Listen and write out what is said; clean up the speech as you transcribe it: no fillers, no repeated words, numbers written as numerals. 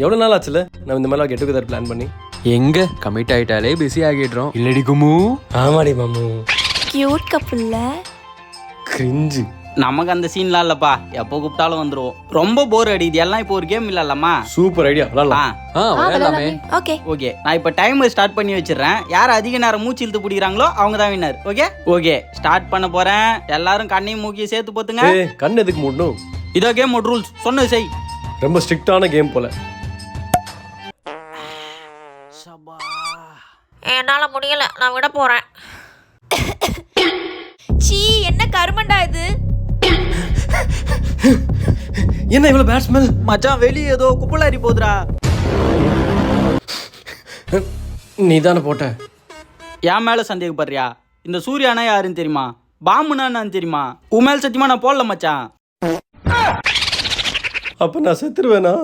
எவ்வளோ நாள் ஆச்சுல நம்ம இந்த மாதிரிலாம் கெட் டுகெதர் பிளான் பண்ணி? எங்க கமிட் ஆயிட்டாலே பிஸி ஆகிடுறோம் இல்லடி குமு. ஆமாடி மாமு. கியூட் கப்புல்ல. கிரிஞ்சு. நமக்கு அந்த சீன்லாம் இல்லப்பா, எப்போ கூப்பிட்டாலும் வந்துருவோம். ரொம்ப போர் அடிக்குது, எல்லாம் இப்போ ஒரு கேம் இல்லல்லம்மா. சூப்பர் ஐடியா, விளாடலாம். விளையாடலாமே. ஓகே ஓகே, நான் இப்போ டைமர் ஸ்டார்ட் பண்ணி வச்சிடுறேன். யார் அதிக நேரம் மூச்சு இழுத்து பிடிக்கிறாங்களோ அவங்க தான் வின்னர். ஓகே ஓகே, ஸ்டார்ட் பண்ண போறேன். எல்லாரும் கண்ணையும் மூக்கியும் சேர்த்து போத்துங்க. கண் எதுக்கு மூடணும்? இதோ கேம் ரூல்ஸ், சொன்னது செய். ரொம்ப ஸ்ட்ரிக்டான கேம் போல. என்னால முடியல, நான் விட போறேன். சீ, என்ன கருமண்டா இது? என்ன இவ்வளவு பேட் ஸ்மெல்? மச்சான் வெளியே ஏதோ குப்பலாரி போகுதுடா. நீ தானே போட்ட? என் மேல சந்தேகப்படுறியா? இந்த சூர்யானா யாருன்னு தெரியுமா? பாம்புனா என்னன்னு தெரியுமா? உன் மேல் சத்தியமா நான் போடல மச்சான். அப்ப நான் செத்துருவேனா?